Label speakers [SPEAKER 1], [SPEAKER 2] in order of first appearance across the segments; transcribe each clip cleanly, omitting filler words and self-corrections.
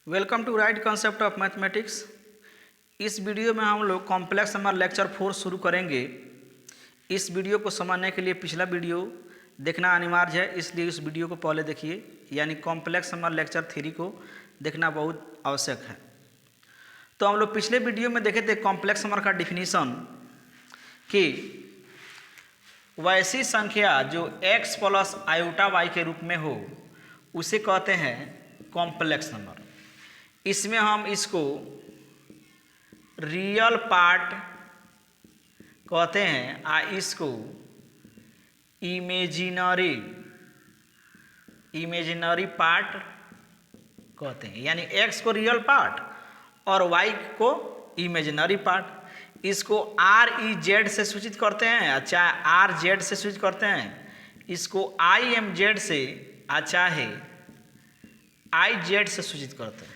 [SPEAKER 1] Welcome to right concept of mathematics. इस video में हम लोग कॉम्प्लेक्स नंबर लेक्चर 4 शुरू करेंगे। इस वीडियो को समझने के लिए पिछला वीडियो देखना अनिवार्य है, इसलिए इस वीडियो को पहले देखिए, यानी कॉम्प्लेक्स नंबर लेक्चर 3 को देखना बहुत आवश्यक है। तो हम लोग पिछले वीडियो में देखे थे कॉम्प्लेक्स नंबर का डिफिनीसन कि वैसी संख्या जो x प्लस आयोटा y के रूप में हो उसे कहते हैं कॉम्प्लेक्स नंबर। इसमें हम इसको रियल पार्ट कहते हैं और इसको इमेजिनरी पार्ट कहते हैं, यानी x को रियल पार्ट और y को इमेजिनरी पार्ट। इसको REZ से सूचित करते हैं, चाहे RZ से सूचित करते हैं, इसको IMZ से चाहे IZ से सूचित करते हैं।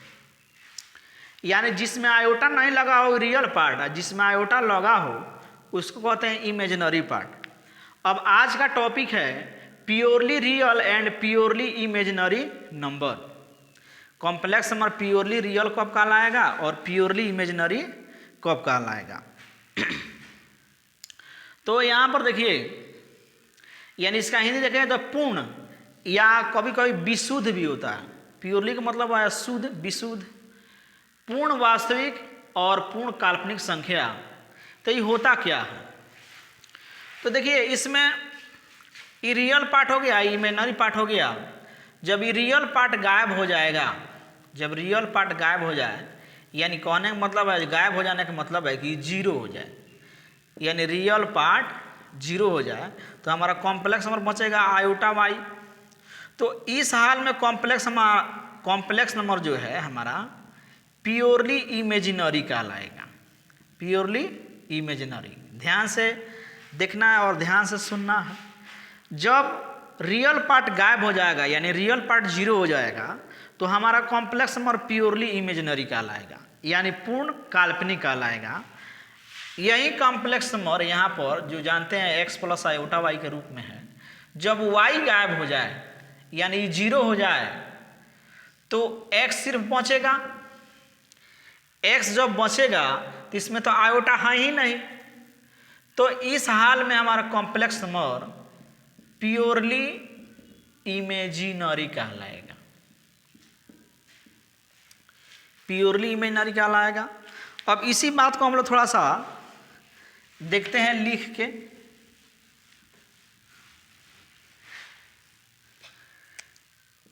[SPEAKER 1] यानी जिसमें आयोटा नहीं लगा हो रियल पार्ट, जिसमें आयोटा लगा हो उसको कहते हैं इमेजिनरी पार्ट। अब आज का टॉपिक है purely real and purely imaginary number. Complex number purely real कब कहलाएगा और प्योरली इमेजिनरी कब कहलाएगा। तो यहाँ पर देखिए, यानी इसका हिंदी देखें तो पूर्ण या कभी कभी विशुद्ध भी होता है। प्योरली का मतलब है शुद्ध, विशुद्ध, पूर्ण वास्तविक और पूर्ण काल्पनिक संख्या। तो ये होता क्या है, तो देखिए इसमें ये रियल पार्ट हो गया, इमेजिनरी पार्ट हो गया। जब ये रियल पार्ट गायब हो जाएगा, जब रियल पार्ट गायब हो जाए, यानी कहने का मतलब है गायब हो जाने का मतलब है कि जीरो हो जाए, यानी रियल पार्ट जीरो हो जाए तो हमारा कॉम्प्लेक्स नंबर बचेगा आयोटा वाई। तो इस हाल में कॉम्प्लेक्स नंबर जो है हमारा प्योरली इमेजिनरी कहलाएगा। प्योरली इमेजिनरी, ध्यान से देखना है और ध्यान से सुनना है। जब रियल पार्ट गायब हो जाएगा, यानी रियल पार्ट जीरो हो जाएगा, तो हमारा कॉम्प्लेक्स नंबर प्योरली इमेजिनरी कहलाएगा, यानी पूर्ण काल्पनिक कहलाएगा। यही कॉम्प्लेक्स नंबर यहाँ पर जो जानते हैं x प्लस आयोटा y के रूप में है, जब y गायब हो जाए यानी जीरो हो जाए तो x सिर्फ बचेगा। x जब बचेगा तो इसमें तो आयोटा है ही नहीं, तो इस हाल में हमारा कॉम्प्लेक्स नंबर प्योरली इमेजिनरी कहलाएगा। प्योरली इमेजिनरी कहलाएगा। अब इसी बात को हम लोग थोड़ा सा देखते हैं लिख के।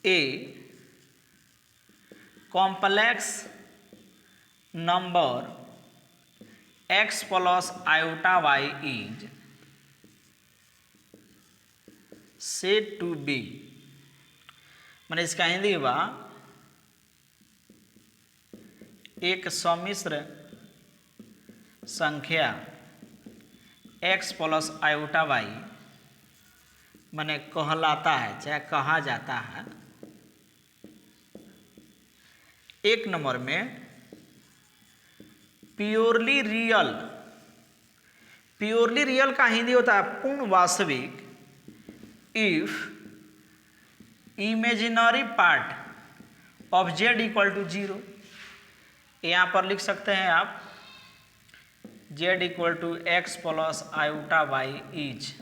[SPEAKER 1] A complex number x plus iota y is said to be, मैंने इसका हिंदी हुआ एक सम्मिश्र संख्या x प्लस आयोटा y मैंने कहलाता है, चाहे कहा जाता है। एक नंबर में प्योरली रियल, प्योरली रियल का हिंदी होता है पूर्ण वास्तविक। If imaginary part of z equal to zero, यहाँ पर लिख सकते हैं आप z equal to x plus iota y is,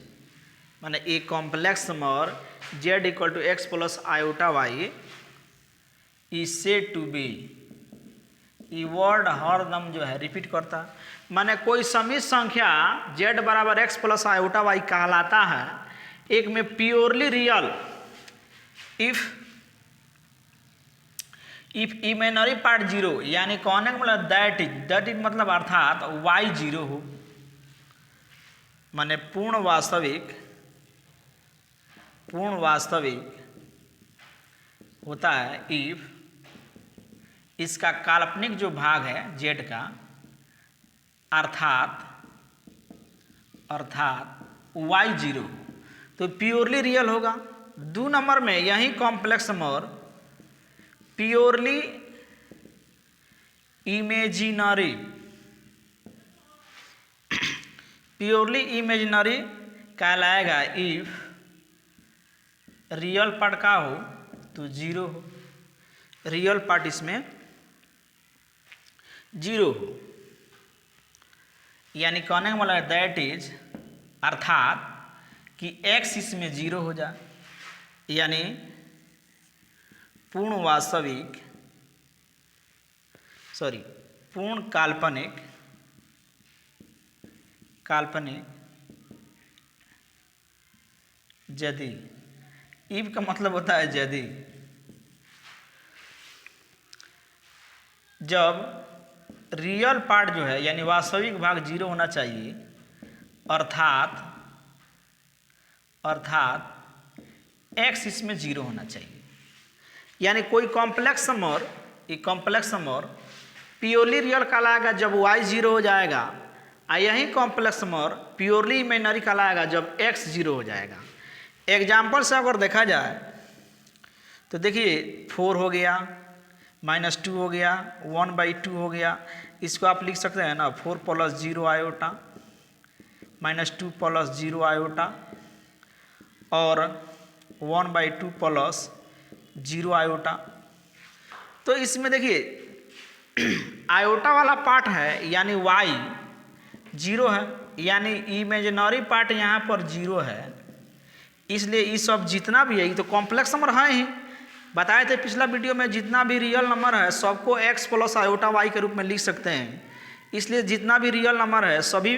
[SPEAKER 1] माने एक complex number z equal to x plus iota y is said to be. ये वर्ड हरदम जो है रिपीट करता है, माने कोई समिश्र संख्या z बराबर x प्लस आयोटा y कहलाता है। एक में purely real if imaginary part zero, यानी कहने का मतलब दैट इज मतलब अर्थात y जीरो हो, माने पूर्ण वास्तविक होता है इफ इसका काल्पनिक जो भाग है z का अर्थात y जीरो हो, तो प्योरली रियल होगा। 2 नंबर में यही कॉम्प्लेक्स नंबर प्योरली इमेजिनरी कहलाएगा इफ रियल पार्ट का हो तो जीरो हो, रियल पार्ट इसमें जीरो हो, यानी कहने का मतलब दैट इज अर्थात कि x इसमें जीरो हो जाए, यानी पूर्ण वास्तविक पूर्ण काल्पनिक यदि, इफ का मतलब होता है यदि, जब रियल पार्ट जो है यानी वास्तविक भाग जीरो होना चाहिए, अर्थात x इसमें जीरो होना चाहिए। यानी कोई कॉम्प्लेक्स नंबर, ये कॉम्प्लेक्स नंबर प्योरली रियल कहलाएगा जब y जीरो हो जाएगा, और यही कॉम्प्लेक्स नंबर प्योरली इमेजिनरी कहलाएगा जब x जीरो हो जाएगा। एग्जाम्पल से अगर देखा जाए तो देखिए 4 हो गया, -2 हो गया, 1/2 हो गया। इसको आप लिख सकते हैं ना 4 + 0 आयोटा, -2 + 0 आयोटा और 1/2 + 0 आयोटा। तो इसमें देखिए आयोटा वाला पार्ट है यानी y जीरो है, यानी इमेजिनरी पार्ट यहाँ पर जीरो है, इसलिए ये सब जितना भी है ये तो कॉम्प्लेक्स नंबर है ही। बताए थे पिछला वीडियो में जितना भी रियल नंबर है सबको x + आयोटा y के रूप में लिख सकते हैं, इसलिए जितना भी रियल नंबर है सभी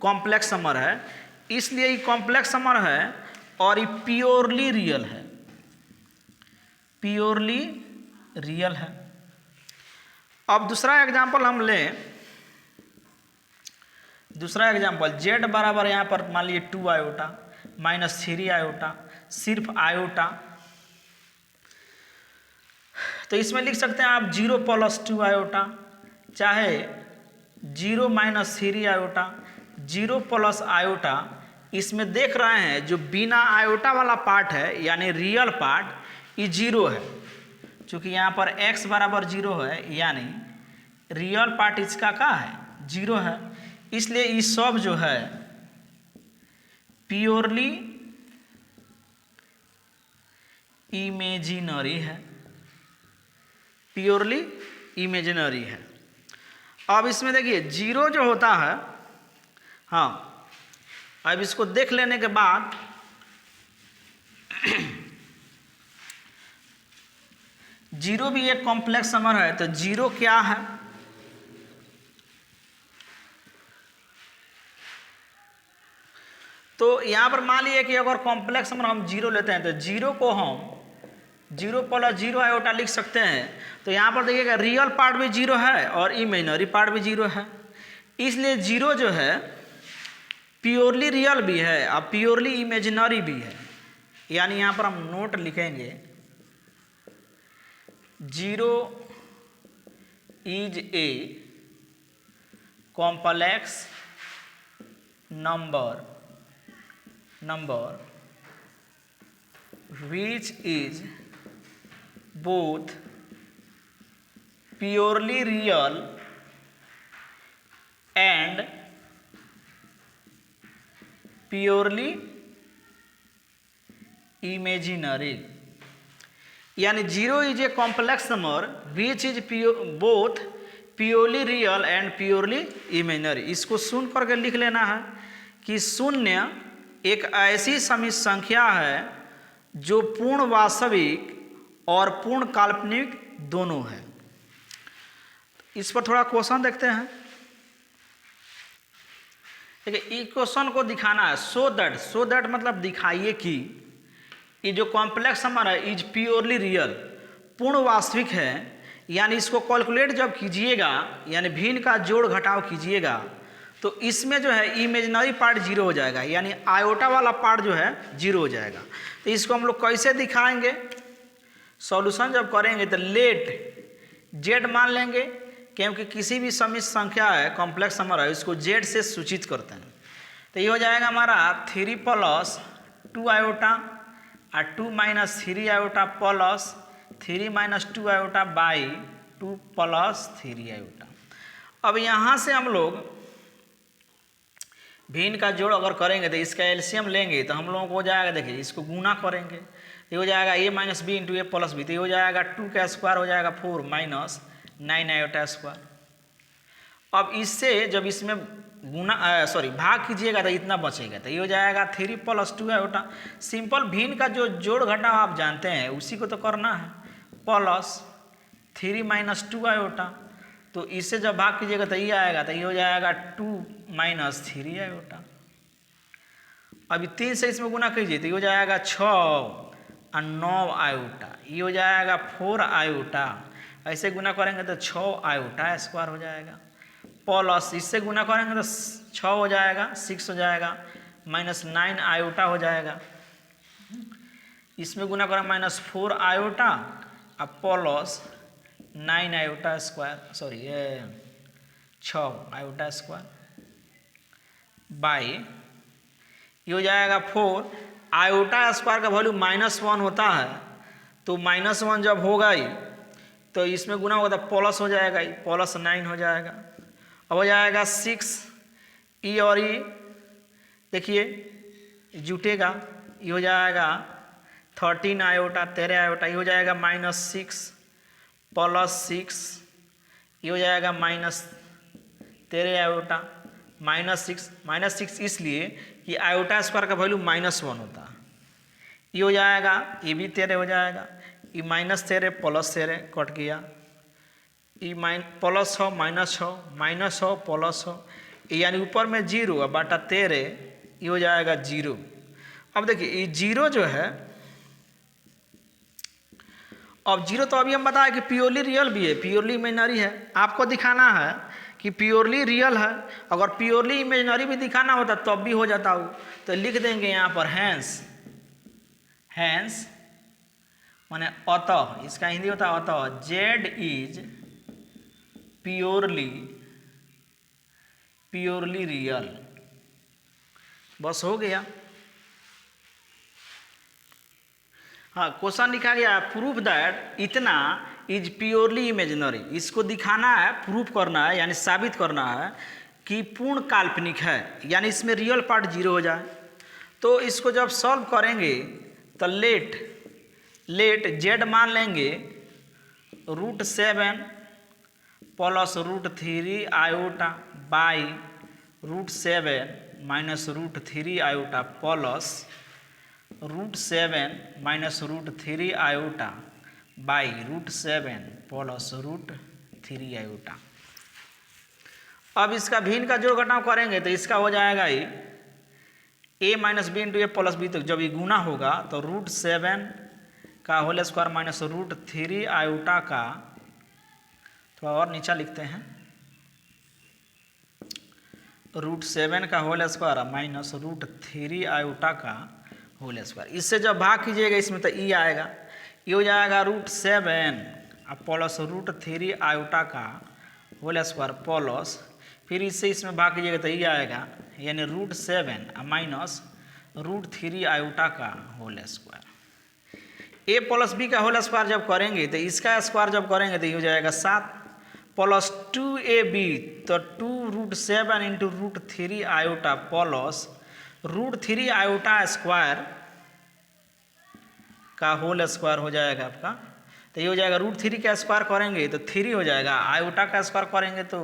[SPEAKER 1] कॉम्प्लेक्स नंबर है, इसलिए ये कॉम्प्लेक्स नंबर है और ये प्योरली रियल है, प्योरली रियल है। अब दूसरा एग्जाम्पल हम लें, दूसरा एग्जाम्पल z बराबर यहाँ पर मान लीजिए 2 आयोटा -3 आयोटा, सिर्फ आयोटा। तो इसमें लिख सकते हैं आप 0 + 2 आयोटा, चाहे 0 - 3 आयोटा, 0 + आयोटा। इसमें देख रहे हैं जो बिना आयोटा वाला पार्ट है यानी रियल पार्ट ये जीरो है, क्योंकि यहाँ पर x बराबर 0 है यानी रियल पार्ट इसका क्या है जीरो है, इसलिए ये सब जो है प्योरली इमेजिनरी है, प्योरली इमेजिनरी है। अब इसमें देखिए जीरो जो होता है, हाँ अब इसको देख लेने के बाद जीरो भी एक कॉम्प्लेक्स नंबर है, तो जीरो क्या है, तो यहाँ पर मान लीजिए कि अगर कॉम्प्लेक्स नंबर हम जीरो लेते हैं तो जीरो को हम 0 + 0 आयोटा लिख सकते हैं। तो यहाँ पर देखिएगा रियल पार्ट भी जीरो है और इमेजिनरी पार्ट भी जीरो है, इसलिए जीरो जो है प्योरली रियल भी है और प्योरली इमेजिनरी भी है। यानी यहाँ पर हम नोट लिखेंगे 0 is a complex number which is both purely real and purely imaginary। यानी 0 is a complex number which is both purely real and purely imaginary। इसको सुन करके लिख लेना है कि शून्य एक ऐसी समित संख्या है जो पूर्ण वास्तविक और पूर्ण काल्पनिक दोनों है। इस पर थोड़ा क्वेश्चन देखते हैं। देखिए इस क्वेश्चन को दिखाना है सो दैट मतलब दिखाइए कि ये जो कॉम्प्लेक्स नंबर है इज प्योरली रियल, पूर्ण वास्तविक है। यानी इसको कैलकुलेट जब कीजिएगा यानी भिन्न का जोड़ घटाव कीजिएगा तो इसमें जो है इमेजिनरी पार्ट जीरो हो जाएगा, यानी आयोटा वाला पार्ट जो है जीरो हो जाएगा। तो इसको हम लोग कैसे दिखाएंगे, सॉल्यूशन जब करेंगे तो लेट जेड मान लेंगे, क्योंकि किसी भी समित संख्या है कॉम्प्लेक्स नंबर है इसको जेड से सूचित करते हैं। तो ये हो जाएगा हमारा 3 + 2 आयोटा और 2 - 3 iota plus 3 - 2 iota by 2 + 3 iota. अब यहाँ से हम लोग भिन्न का जोड़ अगर करेंगे तो इसका एलसीएम लेंगे तो हम लोगों को हो जाएगा, देखिए इसको गुना करेंगे ये हो जाएगा a - b × a + b, तो ये हो जाएगा 2 का स्क्वायर हो जाएगा 4 - 9 आयोटा स्क्वायर। अब इससे जब इसमें भाग कीजिएगा तो इतना बचेगा, तो ये हो जाएगा 3 + 2 आयोटा। सिंपल भिन्न का जो जोड़ घटाव आप जानते हैं उसी को तो करना है, +3 - 2 आयोटा। तो इससे जब भाग कीजिएगा तो ये आएगा, तो ये हो जाएगा 2 - 3 आयोटा। अभी 3 से इसमें गुना कीजिए तो ये हो जाएगा 6 और 9 आयोटा, ये हो जाएगा 4 आयोटा। ऐसे गुना करेंगे तो 6 आयोटा स्क्वायर हो जाएगा, प्लस इससे गुना करेंगे तो 6 हो जाएगा, 6 हो जाएगा, -9 आयोटा हो जाएगा। इसमें गुना करें -4 आयोटा और प्लस 9 आयोटा स्क्वायर, सॉरी ये 6 आयोटा स्क्वायर बाई, ये हो जाएगा 4 आयोटा स्क्वायर का वैल्यू -1 होता है, तो -1 जब होगा ही तो इसमें गुना होगा तो प्लस हो जाएगा, +9 हो जाएगा। अब हो जाएगा 6, ई और ई देखिए जुटेगा, ये हो जाएगा 13 आयोटा, 13 आयोटा, ये हो जाएगा -6 + 6, ये हो जाएगा -13 आयोटा, -6 इसलिए कि आयोटा स्क्वायर का वैल्यू -1 होता है। ये हो जाएगा, ये भी 13 हो जाएगा, ये -13 + 13 कट गया, ये +6 -6 +6, यानी ऊपर में 0 और बटा 13, ये हो जाएगा 0। अब देखिए ये 0 जो है, अब 0 तो अभी हम बताया कि प्योरली रियल भी है, प्योरली इमेजिनरी है। आपको दिखाना है कि प्योरली रियल है, अगर प्योरली इमेजिनरी भी दिखाना होता तब भी हो जाता हो। तो लिख देंगे यहाँ पर हैंस माने अतः, इसका हिंदी होता है अतः, Z इज प्योरली रियल। बस हो गया। हाँ, क्वेश्चन लिखा गया प्रूफ दैट इतना इज प्योरली इमेजिनरी। इसको दिखाना है, प्रूफ करना है, यानी साबित करना है कि पूर्ण काल्पनिक है, यानी इसमें रियल पार्ट 0 हो जाए। तो इसको जब सॉल्व करेंगे तो लेट Z मान लेंगे √7 + √3 iota by √7 - √3 iota plus √7 - √3 iota by √7 + √3 iota. अब इसका भिन्न का जोड़ घटाव करेंगे तो इसका हो जाएगा ही a - b × a + b, तक जब ये गुना होगा तो √7 का होल स्क्वायर -√3 आयोटा का, थोड़ा और नीचा लिखते हैं, √7 का होल स्क्वायर -√3 आयोटा का होल स्क्वायर। इससे जब भाग कीजिएगा इसमें तो ई आएगा, ये हो जाएगा √7 प्लस √3 आयोटा का होल स्क्वायर प्लस, फिर इससे इसमें भाग कीजिएगा तो ये आएगा, यानी √7 - √3 आयोटा का होल स्क्वायर। a + b का होल स्क्वायर जब करेंगे तो इसका स्क्वायर जब करेंगे तो ये हो जाएगा 7 प्लस 2ab, तो 2√7 × √3 आयोटा प्लस √3 आयोटा स्क्वायर का होल स्क्वायर हो जाएगा आपका। तो ये हो जाएगा √3 का स्क्वायर करेंगे तो 3 हो जाएगा, आयोटा का स्क्वायर करेंगे तो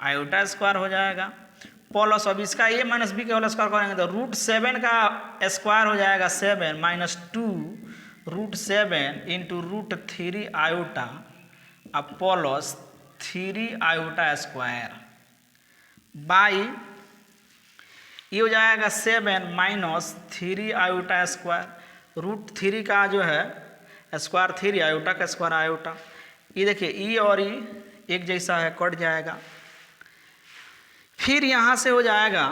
[SPEAKER 1] आयोटा स्क्वायर हो जाएगा प्लस, अब इसका a - b का होल स्क्वायर करेंगे तो √7 का स्क्वायर हो जाएगा 7 - 2√7 × √3 आयोटा अब प्लस 3 आयोटा स्क्वायर बाई, ये हो जाएगा 7 - 3 आयोटा स्क्वायर, √3 का जो है स्क्वायर 3, आयोटा का स्क्वायर आयोटा। ये देखिए ई और ई एक जैसा है, कट जाएगा। फिर यहाँ से हो जाएगा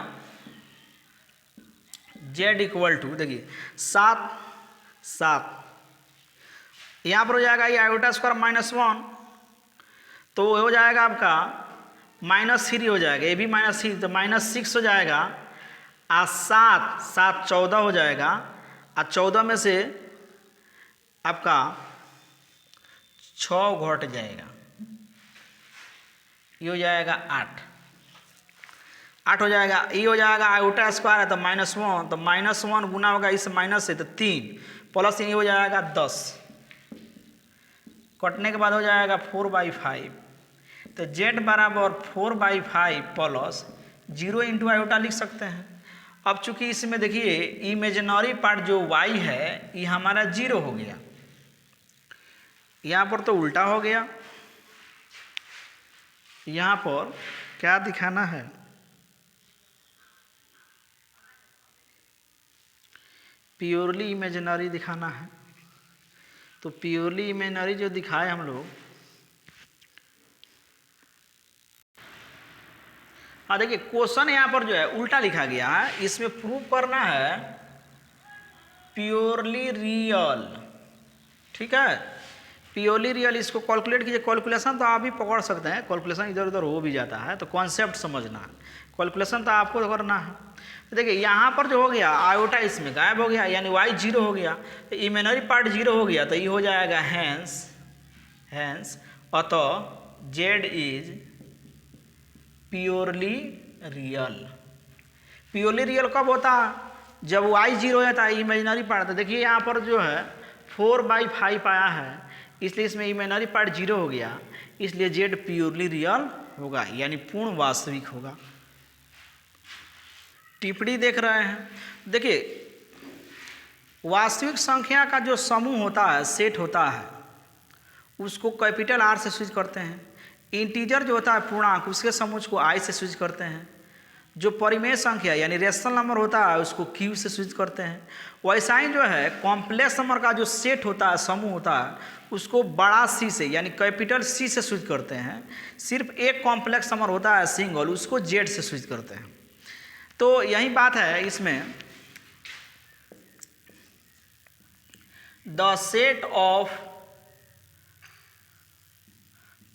[SPEAKER 1] Z = देखिए 7 यहाँ पर हो जाएगा ये आयोटा स्क्वायर -1, तो हो जाएगा आपका -3 हो जाएगा, ये भी -3 तो -6 हो जाएगा, और 7 14 हो जाएगा, और 14 में से आपका 6 घट जाएगा, ये हो जाएगा 8 हो जाएगा। ये हो जाएगा आयोटा स्क्वायर है तो -1, तो -1 गुना होगा इस माइनस से तो 3 प्लस ये हो जाएगा 10, कटने के बाद हो जाएगा 4/5, तो z बराबर 4/5 प्लस 0 इंटू आयोटा लिख सकते हैं। अब चूंकि इसमें देखिए इमेजिनरी पार्ट जो y है ये हमारा 0 हो गया, यहाँ पर तो उल्टा हो गया, यहाँ पर क्या दिखाना है, प्योरली इमेजिनरी दिखाना है। तो प्योरली इमेजिनरी जो दिखाए हम लोग, हाँ देखिए क्वेश्चन यहाँ पर जो है उल्टा लिखा गया है, इसमें प्रूव करना है प्योरली रियल, ठीक है, प्योरली रियल। इसको कैलकुलेट कीजिए, कैलकुलेशन तो आप भी पकड़ सकते हैं, कैलकुलेशन इधर उधर हो भी जाता है, तो कॉन्सेप्ट समझना है, कैलकुलेशन तो आपको करना है। तो देखिए यहाँ पर जो हो गया आयोटा इसमें गायब हो गया, यानी y 0 हो गया, तो इमेजिनरी पार्ट 0 हो गया, तो ये हो जाएगा हैंस अतः z is purely real. Purely real कब होता है, जब y 0 होता है इमेजिनरी पार्ट। तो देखिए यहाँ पर जो है 4/5 आया है, इसलिए इसमें इमेजिनरी पार्ट 0 हो गया, इसलिए z प्योरली रियल होगा, यानी पूर्ण वास्तविक होगा। टिप्पणी देख रहे हैं, देखिए वास्तविक संख्या का जो समूह होता है, सेट होता है, उसको कैपिटल R से स्विच करते हैं। इंटीजर जो होता है पूर्णांक, उसके समूह को I से स्विच करते हैं। जो परिमेय संख्या यानी रेशनल नंबर होता है उसको Q से स्विच करते हैं। वैसा ही जो है कॉम्प्लेक्स नंबर का जो सेट होता है, समूह होता है, उसको बड़ा C से यानी कैपिटल C से स्विच करते हैं। सिर्फ एक कॉम्प्लेक्स नंबर होता है सिंगल, उसको Z से स्विच करते हैं। तो यही बात है इसमें, the set of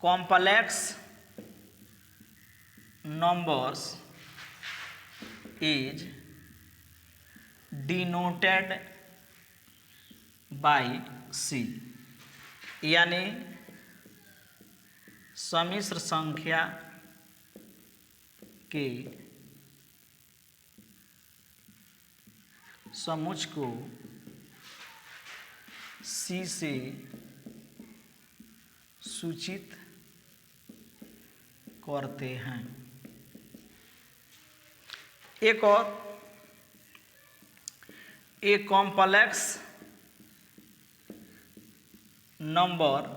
[SPEAKER 1] complex numbers is denoted by C, यानी सम्मिश्र संख्या के समूह को C से सूचित करते हैं। एक और, a complex number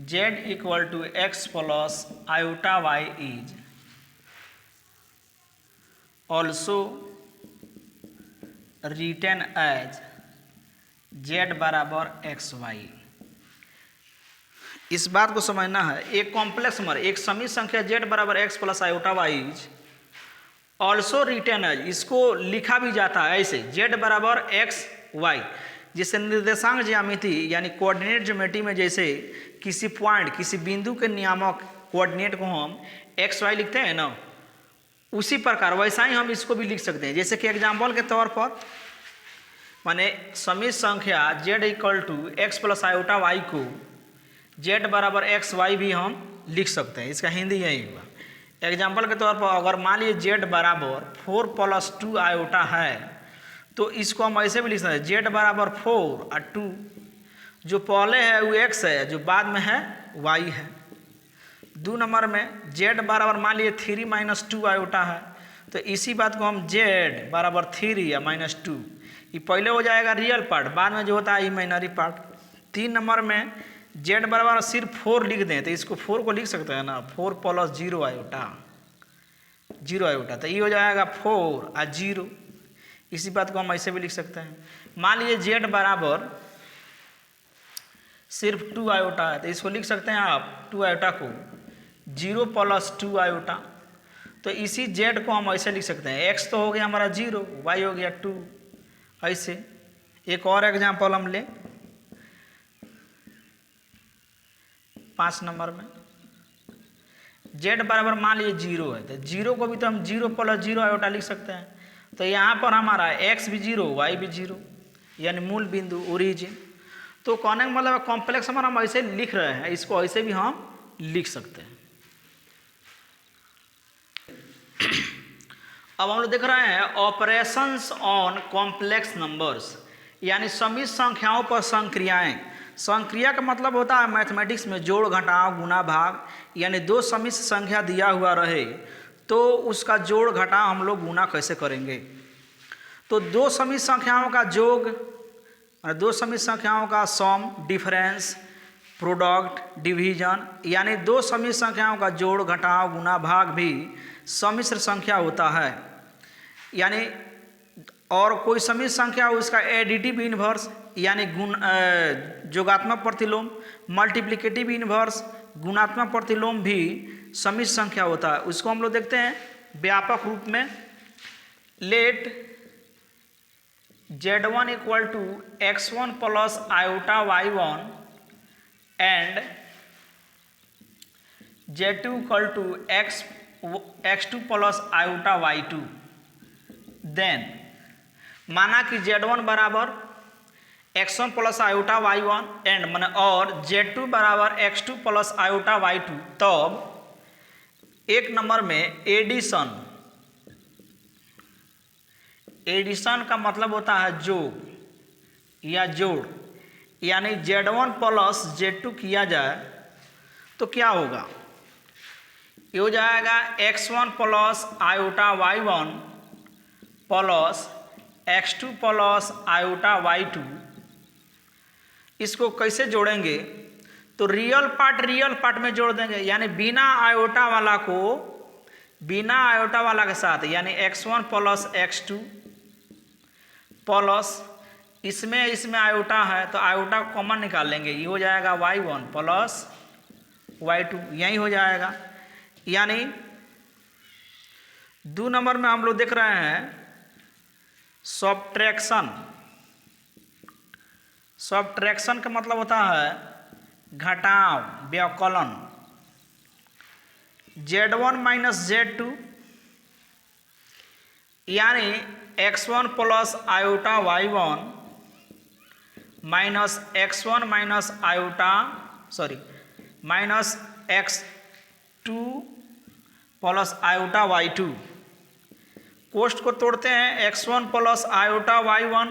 [SPEAKER 1] z equal to x plus iota y is also written as z बराबर xy। इस बात को समझना है, एक कॉम्प्लेक्स नंबर, एक समित संख्या z बराबर x plus iota y is also written as, इसको लिखा भी जाता है ऐसे z बराबर x y, जिसे निर्देशांक ज्यामिति यानी कोऑर्डिनेट ज्योमेट्री में जैसे किसी पॉइंट, किसी बिंदु के नियामक कोऑर्डिनेट को हम x y लिखते हैं ना, उसी प्रकार वैसा ही हम इसको भी लिख सकते हैं। जैसे कि एग्जाम्पल के तौर पर, माने समित संख्या z equal to x plus iota y को z बराबर एक्स वाई भी हम लिख सकते हैं, इसका हिंदी यही हुआ। एग्जाम्पल के तौर पर अगर मान लीजिए z बराबर 4 + 2 आयोटा है, तो इसको हम ऐसे भी लिख सकते हैं z बराबर 4 और 2, जो पहले है वो x है, जो बाद में है y है। 2 नंबर में z बराबर मान लीजिए 3 - 2 आयोटा है, तो इसी बात को हम z बराबर 3 या -2, ये पहले हो जाएगा रियल पार्ट, बाद में जो होता है इमेजिनरी पार्ट। 3 नंबर में z बराबर सिर्फ 4 लिख दें, तो इसको 4 को लिख सकते हैं ना, 4 + 0 आयोटा, 0 आयोटा, तो ये हो जाएगा 4 और 0। इसी बात को हम ऐसे भी लिख सकते हैं। मान लीजिए z बराबर सिर्फ 2 आयोटा है, तो इसको लिख सकते हैं आप 2 आयोटा को 0 + 2 आयोटा। तो इसी z को हम ऐसे लिख सकते हैं, x तो हो गया हमारा 0, y हो गया 2, ऐसे। एक और एग्जाम्पल हम लें 5 नंबर में, z बराबर मान लीजिए 0 है, तो 0 को भी तो हम 0 + 0 आयोटा लिख सकते हैं। तो यहाँ पर हमारा x भी 0, y भी 0, यानी मूल बिंदु ओरिजिन। तो कहने का मतलब कॉम्प्लेक्स नंबर हम ऐसे लिख रहे हैं, इसको ऐसे भी हम लिख सकते हैं। अब हम लोग देख रहे हैं ऑपरेशंस ऑन कॉम्प्लेक्स नंबर्स, यानी समित संख्याओं पर संक्रियाएं। संक्रिया का मतलब होता है मैथमेटिक्स में जोड़ घटाव गुना भाग, यानी दो समिश्र संख्या दिया हुआ रहे तो उसका जोड़ घटाव हम लोग गुना कैसे करेंगे। तो दो समिश्र संख्याओं का योग और दो समिश्र संख्याओं का सम, डिफरेंस, प्रोडक्ट, डिवीजन, यानी दो समिश्र संख्याओं का जोड़ घटाव गुना भाग भी समिश्र संख्या होता है। यानी और कोई समिश्र संख्या हो उसका एडिटिव इन्वर्स यानी जोगात्मक प्रतिलोम, मल्टीप्लिकेटिव इन्वर्स, गुणात्मक प्रतिलोम भी समिश्र संख्या होता है। उसको हम लोग देखते हैं व्यापक रूप में। Let z1 equal to x1 plus iota y1 and z2 equal to x2 plus iota y2। Then माना कि z1 बराबर x1 plus iota y1 and माने और z2 बराबर x2 प्लस आयोटा y2, तब एक नंबर में एडिशन का मतलब होता है योग या जोड़, यानी z1 प्लस z2 किया जाए तो क्या होगा, ये हो जाएगा x1 plus iota y1 plus x2 plus iota y2। इसको कैसे जोड़ेंगे, तो रियल पार्ट में जोड़ देंगे, यानी बिना आयोटा वाला को बिना आयोटा वाला के साथ, यानी x1 प्लस x2 प्लस इसमें आयोटा है तो आयोटा कॉमन निकाल लेंगे, ये हो जाएगा y1 प्लस y2, यही हो जाएगा। यानी 2 नंबर में हम लोग देख रहे हैं सब्ट्रैक्शन का मतलब होता है घटाव, व्यवकलन। z1 माइनस z2 यानी x1 plus iota y1 minus x1 minus x2 plus iota y2। कोष्ठ को तोड़ते हैं, x1 plus iota y1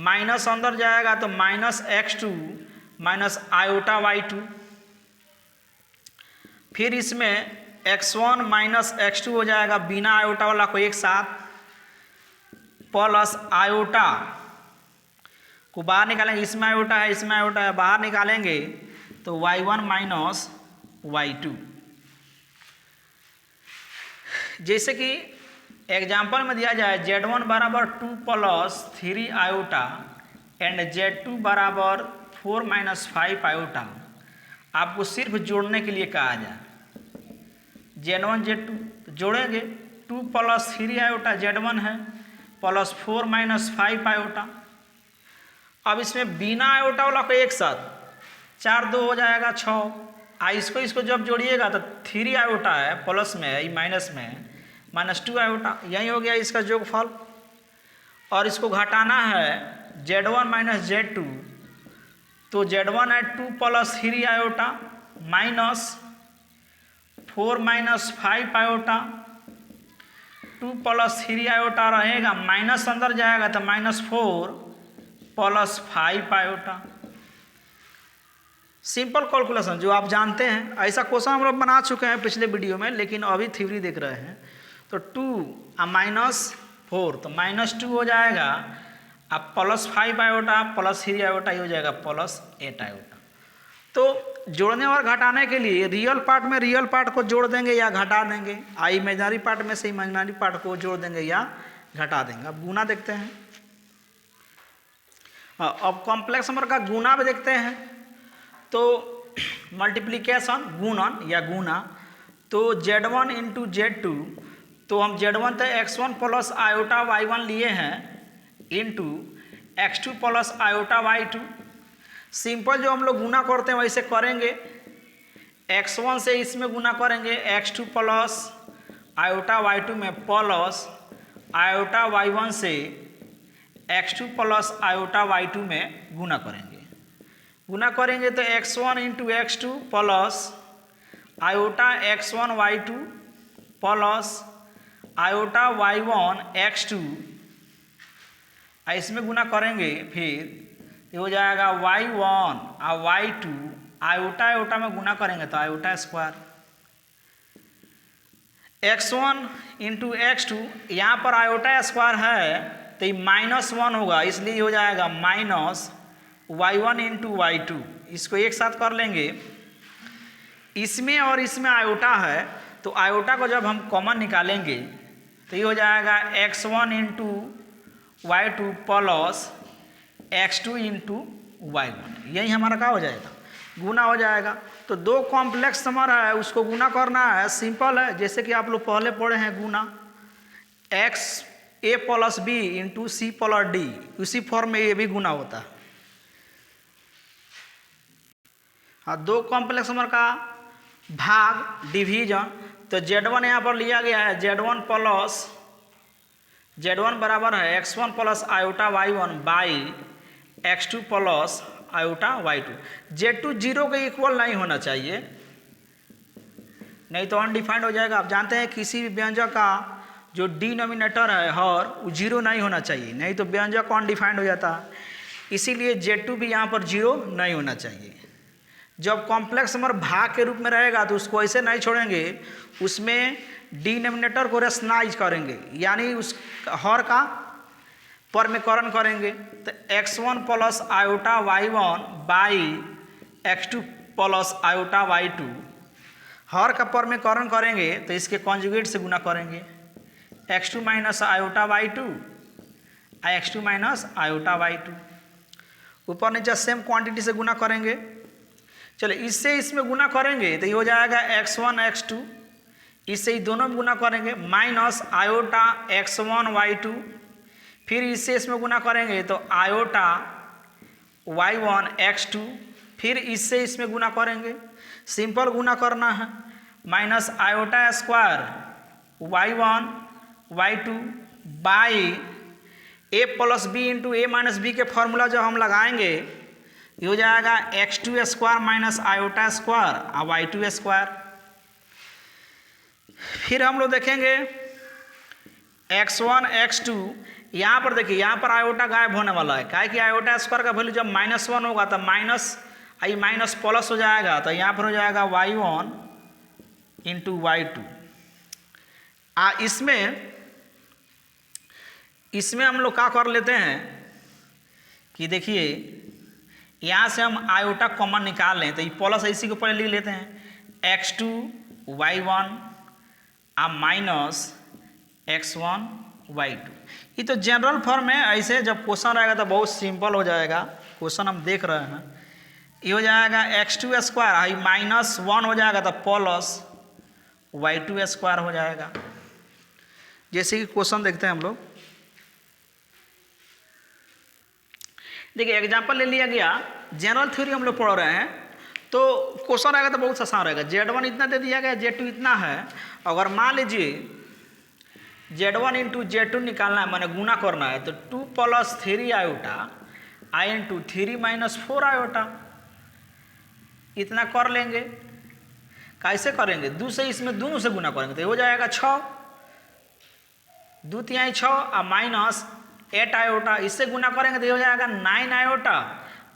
[SPEAKER 1] minus अंदर जाएगा तो minus x2 minus iota y2, फिर इसमें x1 माइनस x2 हो जाएगा बिना आयोटा वाला को एक साथ, प्लस आयोटा को बाहर निकालेंगे, इसमें आयोटा है बाहर निकालेंगे तो y1 माइनस y2। जैसे कि एग्जाम्पल में दिया जाए z1 बराबर 2 प्लस 3 आयोटा एंड z2 बराबर 4 माइनस 5 आयोटा, आपको सिर्फ जोड़ने के लिए कहा जाए z1 z2 तो जोड़ेंगे, 2 प्लस 3 आयोटा z1 है प्लस 4 माइनस 5 आयोटा। अब इसमें बिना आयोटा वाला को एक साथ 4 2 हो जाएगा 6, इसको जब जोड़िएगा तो 3 आयोटा है प्लस में है, माइनस में है -2 आयोटा, यही हो गया इसका योगफल। और इसको घटाना है z1 माइनस z2 तो z1 है 2 plus 3 iota minus 4 minus 5 iota, 2 plus 3 iota रहेगा, माइनस अंदर जाएगा तो -4 प्लस 5 आयोटा। सिंपल कैलकुलेशन जो आप जानते हैं, ऐसा क्वेश्चन हम लोग बना चुके हैं पिछले वीडियो में, लेकिन अभी थ्योरी देख रहे हैं। तो 2 माइनस 4 तो -2 हो जाएगा, अब प्लस 5 आयोटा प्लस 3 आयोटा, ये हो जाएगा प्लस 8 आयोटा। तो जोड़ने और घटाने के लिए रियल पार्ट में रियल पार्ट को जोड़ देंगे या घटा देंगे, इमेजिनरी पार्ट में से इमेजिनरी पार्ट को जोड़ देंगे या घटा देंगे। अब गुना देखते हैं, अब कॉम्प्लेक्स नंबर का गुना भी देखते हैं। तो मल्टीप्लिकेशन गुणन या गुना, तो z1 इंटू z2, तो हम z1 तो x1 प्लस आयोटा y1 लिए हैं into x2 plus iota y2। Simple जो हम लोग गुना करते हैं वैसे करेंगे, x1 से इसमें गुना करेंगे, x2 प्लस आयोटा y2 में प्लस आयोटा y1 से x2 प्लस आयोटा y2 में गुना करेंगे तो x1 into x2 plus iota x1 y2 plus iota y1 x2, इसमें गुना करेंगे फिर ये हो जाएगा y1 और y2 आयोटा आयोटा में गुना करेंगे तो iota square. x1 into x2, यहाँ पर आयोटा स्क्वायर है तो ये -1 होगा, इसलिए हो जाएगा -y1 इंटू y2। इसको एक साथ कर लेंगे। इसमें और इसमें आयोटा है तो आयोटा को जब हम कॉमन निकालेंगे तो ये हो जाएगा x1 into y2 plus x2 into y1। यही हमारा क्या हो जाएगा, गुना हो जाएगा। तो दो कॉम्प्लेक्स नंबर है उसको गुना करना है, सिंपल है। जैसे कि आप लोग पहले पढ़े हैं गुना, x a plus b into c plus d, उसी फॉर्म में ये भी गुना होता है। हाँ, दो कॉम्प्लेक्स नंबर का भाग डिवीजन, तो Z1 यहाँ पर लिया गया है, Z1 बराबर है x1 plus iota y1 by x2 plus iota y2। Z2 0 के इक्वल नहीं होना चाहिए, नहीं तो अनडिफाइंड हो जाएगा। आप जानते हैं किसी भी व्यंजक का जो डिनोमिनेटर है हर, वो 0 नहीं होना चाहिए, नहीं तो व्यंजक अनडिफाइंड हो जाता है। इसीलिए Z2 भी यहाँ पर 0 नहीं होना चाहिए। जब कॉम्प्लेक्स नंबर भाग के रूप में रहेगा तो उसको ऐसे नहीं छोड़ेंगे, उसमें डिनोमिनेटर को रेशनलाइज करेंगे, यानी उस हर का परमीकरण करेंगे। तो x1 plus iota y1 by x2 plus iota y2, हर का परमीकरण करेंगे तो इसके कॉन्जुगेट से गुना करेंगे, x2 minus iota y2 x2 minus iota y2। ऊपर नीचे सेम क्वांटिटी से गुना करेंगे। चलो इससे इसमें गुना करेंगे तो ये हो जाएगा x1 x2, इससे ही दोनों में गुना करेंगे माइनस आयोटा x1 y2, फिर इससे इसमें गुना करेंगे तो आयोटा y1 x2, फिर इससे इसमें गुना करेंगे, सिंपल गुना करना है, minus iota square y1 y2 by a plus b into a minus b के फॉर्मूला जब हम लगाएंगे ये हो जाएगा x2 square minus iota square और y2 स्क्वायर। फिर हम लोग देखेंगे x1 x2, यहाँ पर देखिए यहाँ पर आयोटा गायब होने वाला है, क्या है कि आयोटा स्क्वायर का वैल्यू जब -1 होगा तो माइनस प्लस हो जाएगा, तो यहाँ पर हो जाएगा y1 इंटू y2। इसमें हम लोग क्या कर लेते हैं कि देखिए यहाँ से हम आयोटा कॉमन निकाल लें तो ये प्लस इसी को पहले लिख लेते हैं, x2 y1 और माइनस x1 y2। ये तो जनरल फॉर्म है, ऐसे जब क्वेश्चन रहेगा तो बहुत सिंपल हो जाएगा। क्वेश्चन हम देख रहे हैं, ये हो जाएगा x2 स्क्वायर -1 हो जाएगा तो प्लस y2 स्क्वायर हो जाएगा। जैसे कि क्वेश्चन देखते हैं हम लोग, देखिए एग्जाम्पल ले लिया गया, जनरल थ्योरी हम लोग पढ़ रहे हैं तो क्वेश्चन आएगा तो बहुत आसान रहेगा। Z1 इतना दे दिया गया, Z2 इतना है, अगर मान लीजिए Z1 इंटू Z2 निकालना है, मैंने गुना करना है, तो 2 प्लस 3 आयोटा आई इंटू 3 माइनस 4 आयोटा, इतना कर लेंगे। कैसे करेंगे, दो से इसमें दोनों से गुना करेंगे तो हो जाएगा 6, 2 तिहाई 6 और माइनस 8 आयोटा, इससे गुना करेंगे तो ये हो जाएगा 9 आयोटा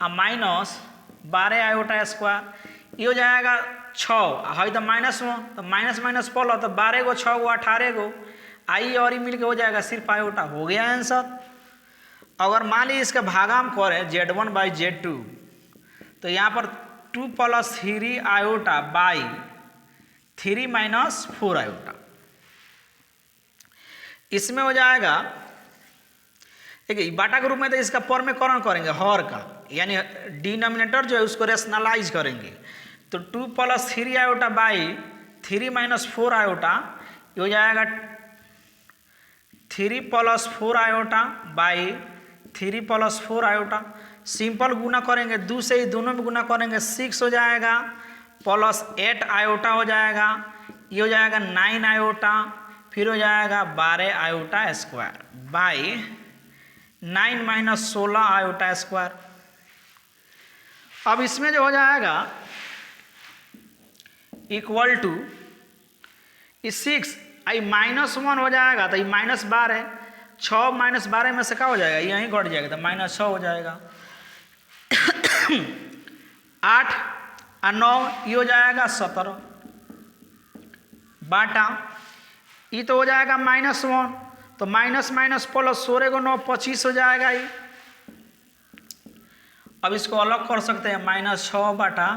[SPEAKER 1] और माइनस 12 आयोटा स्क्वायर। ये हो जाएगा 6 है तो -1, तो माइनस माइनस प्लस तो 12 गो 6 गो 18 गो आई और मिल के हो जाएगा सिर्फ आयोटा। हो गया आंसर। अगर मान लीजिए इसका भागा हम करें Z1 बाई Z2 तो यहाँ पर 2 plus 3 iota by 3 minus 4 iota, इसमें हो जाएगा देखिए बाटा के रूप में तो इसका परमीकरण करेंगे हर का, यानी डिनोमिनेटर जो है उसको रेशनलाइज करेंगे। तो 2 plus 3 iota by 3 minus 4 iota, ये हो जाएगा 3 plus 4 iota by 3 plus 4 iota. Simple गुना करेंगे, 2 से ही दोनों में गुना करेंगे 6 हो जाएगा, प्लस 8 आयोटा हो जाएगा, ये हो जाएगा 9 आयोटा, फिर हो जाएगा 12 iota square by 9 minus 16 iota square. अब इसमें जो हो जाएगा इक्वल टू 6 आई -1 हो जाएगा तो ये -12, 6 -12 में से क्या हो जाएगा, यहीं घट जाएगा तो -6 हो जाएगा। 8 और 9 ये हो जाएगा 17 बाटा ये तो हो जाएगा -1, तो माइनस माइनस प्लस 16 को 9 25 हो जाएगा ये। अब इसको अलग कर सकते हैं, -6 बटा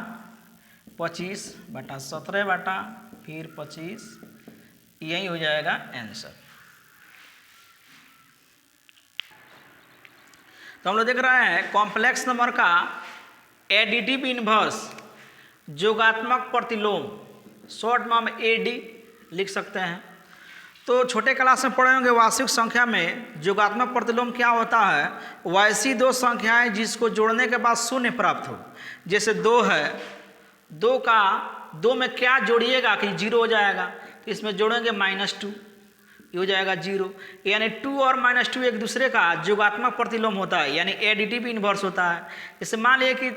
[SPEAKER 1] 25 बटा 17 बटा फिर 25, यही हो जाएगा आंसर। तो हम लोग देख रहे हैं कॉम्प्लेक्स नंबर का एडिटिव इन्वर्स, जोगात्मक प्रतिलोम, शॉर्ट में हम एडी लिख सकते हैं। तो छोटे क्लास में पढ़े होंगे वास्तविक संख्या में जोगात्मक प्रतिलोम क्या होता है, वैसी दो संख्याएं जिसको जोड़ने के बाद शून्य प्राप्त हो। जैसे 2 है, 2 में क्या जोड़िएगा कि 0 हो जाएगा, तो इसमें जोड़ेंगे -2, ये हो जाएगा 0। यानी 2 और -2 एक दूसरे का जोगात्मक प्रतिलोम होता है, यानी एडिटिव इन्वर्स होता है। जैसे मान लीजिए कि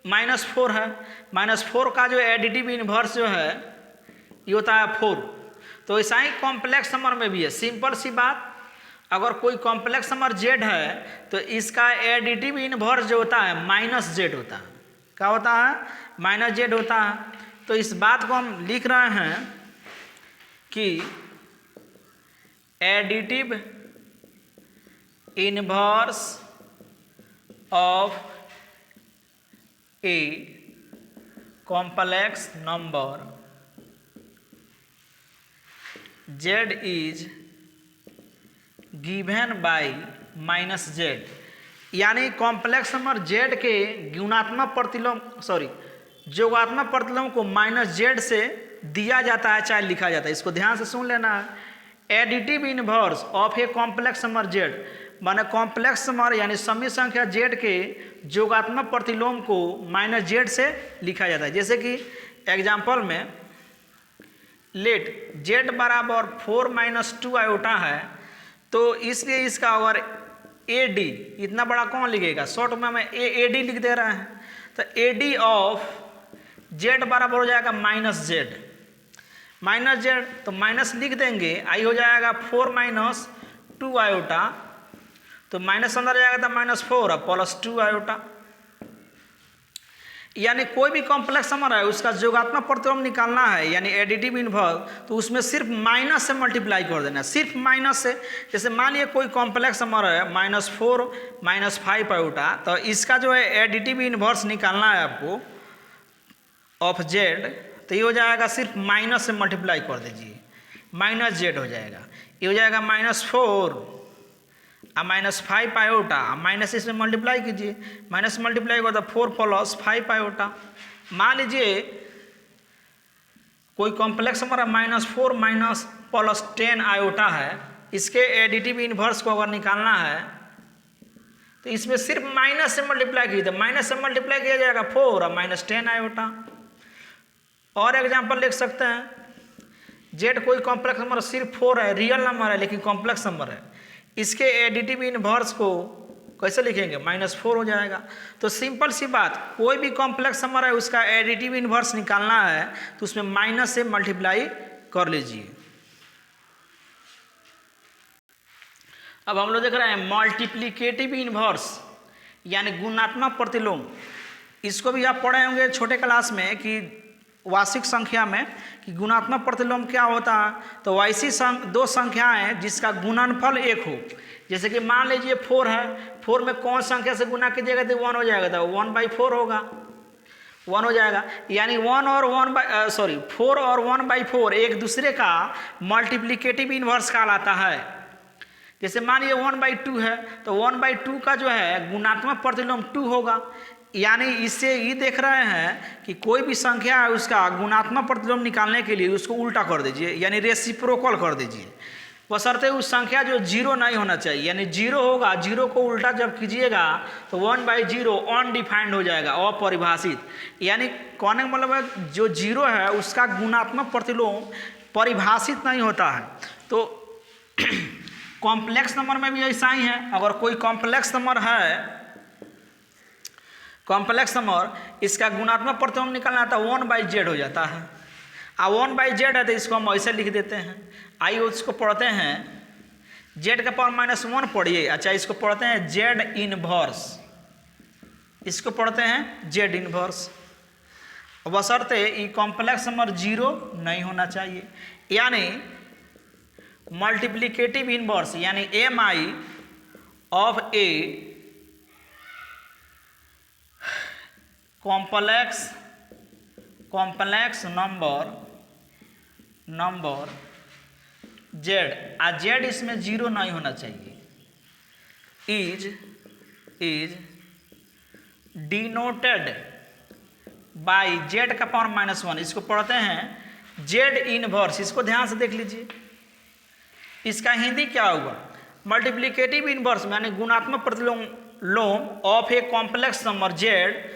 [SPEAKER 1] -4 है, -4 का जो एडिटिव इन्वर्स जो है ये होता है 4। तो ऐसा ही कॉम्प्लेक्स नंबर में भी है, सिंपल सी बात। अगर कोई कॉम्प्लेक्स नंबर z है तो इसका एडिटिव इन्वर्स जो होता है -z होता है। क्या होता है? -z होता है। तो इस बात को हम लिख रहे हैं कि additive inverse of a complex number z is given by -z, यानी कॉम्प्लेक्स नंबर z के गुणात्मक प्रतिलोम जोगात्मक प्रतिलोम को -z से दिया जाता है चाहे लिखा जाता है। इसको ध्यान से सुन लेना है। Additive inverse of a complex number z, माने कॉम्प्लेक्स नंबर यानी समी संख्या z के जोगात्मक प्रतिलोम को -z से लिखा जाता है। जैसे कि एग्जाम्पल में लेट z बराबर 4 - 2 आयोटा है, तो इसलिए इसका अगर AD इतना बड़ा कौन लिखेगा, शॉर्ट में हमें AD लिख दे रहे हैं। तो AD ऑफ z बराबर हो जाएगा -z, तो माइनस लिख देंगे, आई हो जाएगा 4 - 2 आयोटा, तो माइनस अंदर जाएगा तो -4 और +2 आयोटा। यानी कोई भी कॉम्प्लेक्स नंबर है उसका जोगात्मक प्रतिलोम निकालना है, यानी एडिटिव इन्वर्स, तो उसमें सिर्फ माइनस से मल्टीप्लाई कर देना है, सिर्फ माइनस से। जैसे मान लिया कोई कॉम्प्लेक्स नंबर है -4 -5 आयोटा, तो इसका जो है एडिटिव इन्वर्स निकालना है आपको ऑफ z, तो ये हो जाएगा सिर्फ माइनस से मल्टीप्लाई कर दीजिए, -z हो जाएगा। ये हो जाएगा -4 और -5 आयोटा, माइनस इसमें मल्टीप्लाई कीजिए, माइनस मल्टीप्लाई होगा तो 4 + 5 आयोटा। मान लीजिए कोई कॉम्प्लेक्स नंबर -4 + 10 आयोटा है, इसके एडिटिव इन्वर्स को अगर निकालना है तो इसमें सिर्फ माइनस से मल्टीप्लाई कीजिए, तो माइनस से मल्टीप्लाई किया जाएगा 4 और -10 आयोटा। और एग्जाम्पल लिख सकते हैं, z कोई कॉम्प्लेक्स नंबर सिर्फ 4 है, रियल नंबर है लेकिन कॉम्प्लेक्स नंबर है, इसके एडिटिव इन्वर्स को कैसे लिखेंगे, -4 हो जाएगा। तो सिंपल सी बात, कोई भी कॉम्प्लेक्स नंबर है उसका एडिटिव इन्वर्स निकालना है तो उसमें माइनस से मल्टीप्लाई कर लीजिए। अब हम लोग देख रहे हैं मल्टीप्लिकेटिव इन्वर्स यानी गुणात्मक प्रतिलोम। इसको भी आप पढ़े होंगे छोटे क्लास में कि वास्तविक संख्या में कि गुणात्मक प्रतिलोम क्या होता है। तो वैसी दो संख्याएं जिसका गुणनफल 1 हो, जैसे कि मान लीजिए 4 है, 4 में कौन संख्या से गुना कीजिएगा तो 1 हो जाएगा, तो 1/4 होगा, 1 हो जाएगा। यानी 4 और 1/4 एक दूसरे का मल्टीप्लिकेटिव इन्वर्स कहलाता है। जैसे मान लीजिए 1/2 है, तो 1/2 का जो है गुणात्मक प्रतिलोम 2 होगा। यानी इससे ये देख रहे हैं कि कोई भी संख्या है उसका गुणात्मक प्रतिलोम निकालने के लिए उसको उल्टा कर दीजिए, यानी रेसिप्रोकल कर दीजिए, बशर्ते उस संख्या जो 0 नहीं होना चाहिए, यानी 0 होगा, 0 को उल्टा जब कीजिएगा तो 1/0 अनडिफाइंड हो जाएगा, अपरिभाषित। यानी कहने का मतलब है जो 0 है उसका गुणात्मक प्रतिलोम परिभाषित नहीं होता है। तो कॉम्प्लेक्स नंबर में भी ऐसा ही है। अगर कोई कॉम्प्लेक्स नंबर है, कॉम्प्लेक्स नंबर इसका गुणात्मक प्रतिलोम निकालना है तो 1/z हो जाता है, और 1/z है तो इसको हम ऐसे लिख देते हैं। आइए उसको पढ़ते हैं, z का पावर -1 पढ़िए। अच्छा, इसको पढ़ते हैं z इनवर्स, इसको पढ़ते हैं जेड इनवर्स, बशर्ते ये कॉम्प्लेक्स नंबर 0 नहीं होना चाहिए। यानी मल्टीप्लिकेटिव इनवर्स यानी M I of a complex number z, z इसमें 0 नहीं होना चाहिए, इज डिनोटेड बाई जेड का पावर -1। इसको पढ़ते हैं जेड इनवर्स। इसको ध्यान से देख लीजिए, इसका हिंदी क्या होगा? मल्टीप्लिकेटिव इनवर्स यानी गुणात्मक प्रतिलोम of a complex number Z,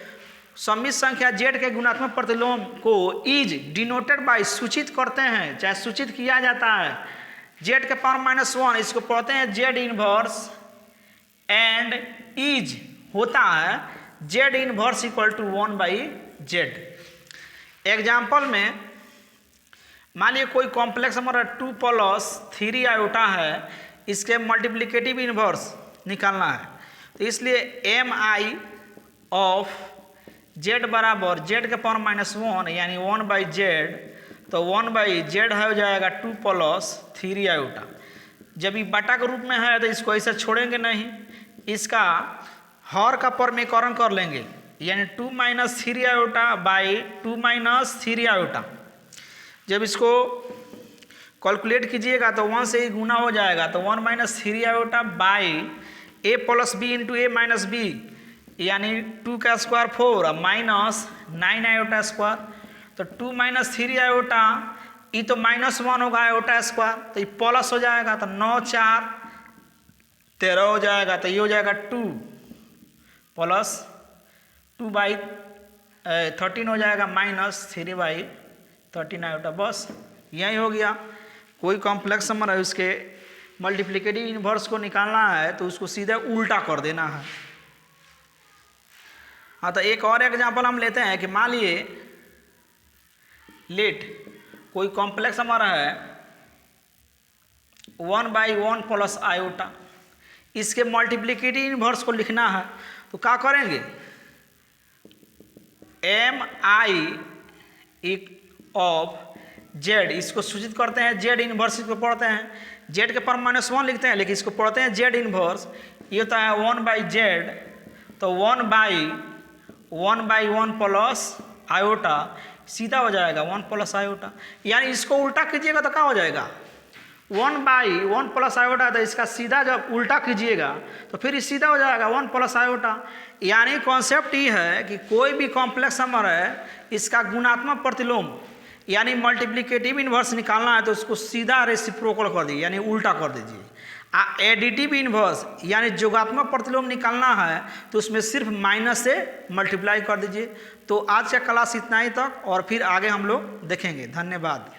[SPEAKER 1] सम्मित संख्या जेड के गुणात्मक प्रतिलोम को इज डिनोटेड बाई सूचित करते हैं, चाहे सूचित किया जाता है जेड के पावर -1। इसको पढ़ते हैं जेड इनवर्स एंड इज होता है z inverse equal to 1/z। Example में मान लीजिए कोई कॉम्प्लेक्स नंबर 2 + 3 आयोटा है, इसके मल्टीप्लिकेटिव इनवर्स निकालना है। तो इसलिए एम आई ऑफ जेड बराबर जेड के पावर -1 यानी 1/z, तो 1/z हो जाएगा 2 + 3 आयोटा। जब ये बटा के रूप में है तो इसको ऐसे छोड़ेंगे नहीं, इसका हर का परमीकरण कर लेंगे, यानी 2 - 3 आयोटा बाई 2 - 3 आयोटा। जब इसको कैलकुलेट कीजिएगा तो 1 से ही गुना हो जाएगा, तो 1 - 3 iota by a + b into a - b यानी 2 का स्क्वायर 4 और -9 आयोटा स्क्वायर। तो 2 - 3 आयोटा, ये तो -1 होगा आयोटा स्क्वायर, तो ये प्लस हो जाएगा, तो 9 × 4 = 13 हो जाएगा। तो ये हो जाएगा 2 + 2/13 हो जाएगा -3/13 आयोटा। बस यही हो गया। कोई कॉम्प्लेक्स नंबर है उसके मल्टीप्लिकेटिव इनवर्स को निकालना है तो उसको सीधे उल्टा कर देना है। हाँ, तो एक और एग्जांपल हम लेते हैं कि मान लीजिए कोई कॉम्प्लेक्स नंबर है 1/1 + आयोटा, इसके मल्टीप्लिकेटिव इनवर्स को लिखना है तो क्या करेंगे? एम आई ऑफ जेड, इसको सूचित करते हैं जेड इनवर्स। इसको पढ़ते हैं जेड के पावर -1 लिखते हैं, लेकिन इसको पढ़ते हैं जेड इनवर्स। ये होता है 1/z, तो 1/1 + आयोटा सीधा हो जाएगा 1 + आयोटा। यानी इसको उल्टा कीजिएगा तो क्या हो जाएगा? 1/1 + आयोटा, तो इसका सीधा जब उल्टा कीजिएगा तो फिर सीधा हो जाएगा 1 + आयोटा। यानी कॉन्सेप्ट ये है कि कोई भी कॉम्प्लेक्स नंबर है, इसका गुणात्मक प्रतिलोम यानी मल्टीप्लिकेटिव इनवर्स निकालना है तो उसको सीधा रेसिप्रोकल कर दीजिए, यानी उल्टा कर दीजिए। एडिटिव इनवर्स यानी जोगात्मक प्रतिलोम निकालना है तो उसमें सिर्फ माइनस से मल्टीप्लाई कर दीजिए। तो आज का क्लास इतना ही तक, और फिर आगे हम लोग देखेंगे। धन्यवाद।